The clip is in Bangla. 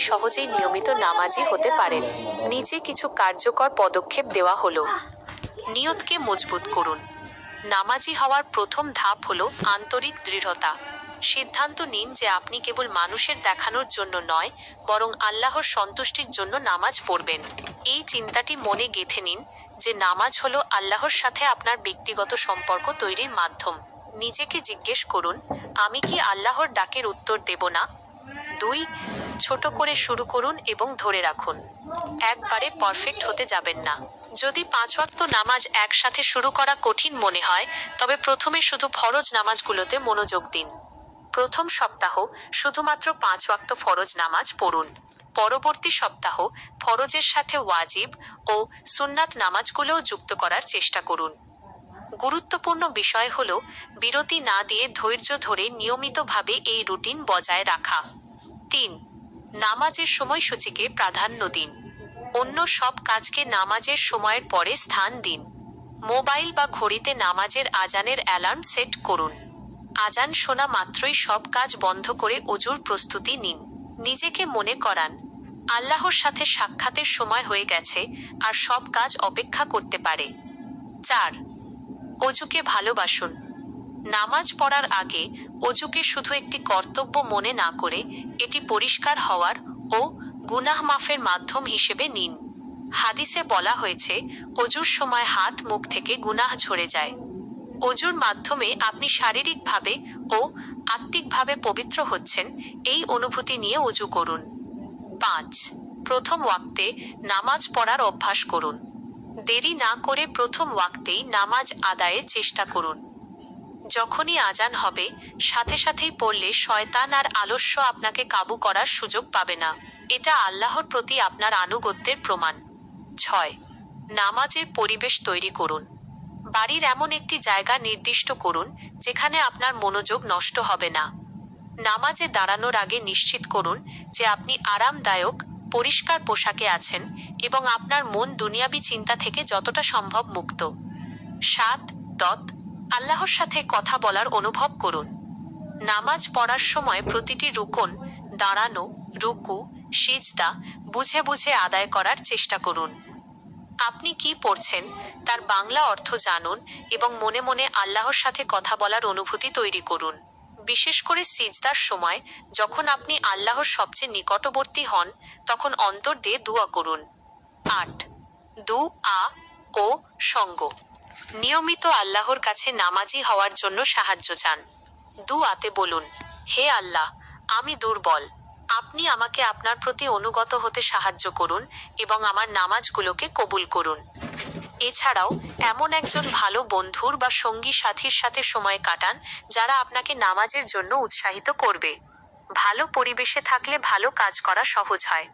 সহজেই নিয়মিত নামাজি হতে পারেন। নিচে কিছু কার্যকর পদক্ষেপ দেওয়া হলো। নিয়তকে মজবুত করুন। নামাজি হওয়ার প্রথম ধাপ হলো আন্তরিক দৃঢ়তা। সিদ্ধান্ত নিন যে আপনি কেবল মানুষের দেখানোর জন্য নয়, বরং আল্লাহর সন্তুষ্টির জন্য নামাজ পড়বেন। এই চিন্তাটি মনে গেঁথে নিন যে নামাজ হলো আল্লাহর সাথে আপনার ব্যক্তিগত সম্পর্ক তৈরির মাধ্যম। নিজেকে জিজ্ঞেস করুন, আমি কি আল্লাহর ডাকের উত্তর দেব না? 2. ছোট করে শুরু করুন এবং ধরে রাখুন। একবারে পারফেক্ট হতে যাবেন না। যদি 5 ওয়াক্ত নামাজ একসাথে শুরু করা কঠিন মনে হয়, তবে প্রথমে শুধু ফরজ নামাজগুলোতে মনোযোগ দিন। প্রথম সপ্তাহ শুধুমাত্র 5 ওয়াক্ত ফরজ নামাজ পড়ুন। পরবর্তী সপ্তাহ ফরজের সাথে ওয়াজিব ও সুন্নাত নামাজগুলোও যুক্ত করার চেষ্টা করুন। গুরুত্বপূর্ণ বিষয় হলো বিরতি না দিয়ে ধৈর্য ধরে নিয়মিতভাবে এই রুটিন বজায় রাখা। 3. নামাজের সময়সূচিকে প্রাধান্য দিন। অন্য সব কাজকে নামাজের সময়ের পরে স্থান দিন। মোবাইল বা ঘড়িতে নামাজের আজানের অ্যালার্ম সেট করুন। আজান শোনা মাত্রই সব কাজ বন্ধ করে অজুর প্রস্তুতি নিন। নিজেকে মনে করান, আল্লাহর সাথে সাক্ষাতের সময় হয়ে গেছে, আর সব কাজ অপেক্ষা করতে পারে। 4. অজুকে ভালোবাসুন। নামাজ পড়ার আগে অজুকে শুধু একটি কর্তব্য মনে না করে এটি পরিষ্কার হওয়ার ও গুনাহ মাফের মাধ্যম হিসেবে নিন। হাদিসে বলা হয়েছে, অজুর সময় হাত মুখ থেকে গুনাহ ঝরে যায়। অজুর মাধ্যমে আপনি শারীরিকভাবে ও আত্মিকভাবে পবিত্র হচ্ছেন, এই অনুভূতি নিয়ে অজু করুন। 5. প্রথম ওয়াক্তে নামাজ পড়ার অভ্যাস করুন। দেরি না করে প্রথম ওয়াক্তেই নামাজ আদায়ের চেষ্টা করুন। যখনই আজান হবে, সাথে সাথেই পড়লে শয়তান আর আলস্য আপনাকে কাবু করার সুযোগ পাবে না। এটা আল্লাহর প্রতি আপনার আনুগত্যের প্রমাণ। 6. নামাজের পরিবেশ তৈরি করুন। বাড়ির এমন একটি জায়গা নির্দিষ্ট করুন যেখানে আপনার মনোযোগ নষ্ট হবে না। নামাজে দাঁড়ানোর আগে নিশ্চিত করুন যে আপনি আরামদায়ক, পরিষ্কার পোশাকে আছেন এবং আপনার মন দুনিয়াবি চিন্তা থেকে যতটা সম্ভব মুক্ত। 7. আল্লাহর সাথে কথা বলার অনুভব করুন। নামাজ পড়ার সময় প্রতিটি রুকন, দাঁড়ানো, রুকু, সিজদা বুঝে বুঝে আদায় করার চেষ্টা করুন। আপনি কি পড়ছেন তার বাংলা অর্থ জানুন এবং মনে মনে আল্লাহর সাথে কথা বলার অনুভূতি তৈরি করুন। বিশেষ করে সিজদার সময়, যখন আপনি আল্লাহর সবচেয়ে নিকটবর্তী হন, তখন অন্তর দিয়ে দুআ করুন। 8. দুআ ও সঙ্গ। নিয়মিত আল্লাহর কাছে নামাজি হওয়ার জন্য সাহায্য চান। দুআতে বলুন, হে আল্লাহ, আমি দুর্বল, আপনি আমাকে আপনার প্রতি অনুগত হতে সাহায্য করুন এবং আমার নামাজগুলোকে কবুল করুন। এছাড়াও এমন একজন ভালো বন্ধুর বা সঙ্গী সাথীর সাথে সময় কাটান যারা আপনাকে নামাজের জন্য উৎসাহিত করবে। ভালো পরিবেশে থাকলে ভালো কাজ করা সহজ হয়।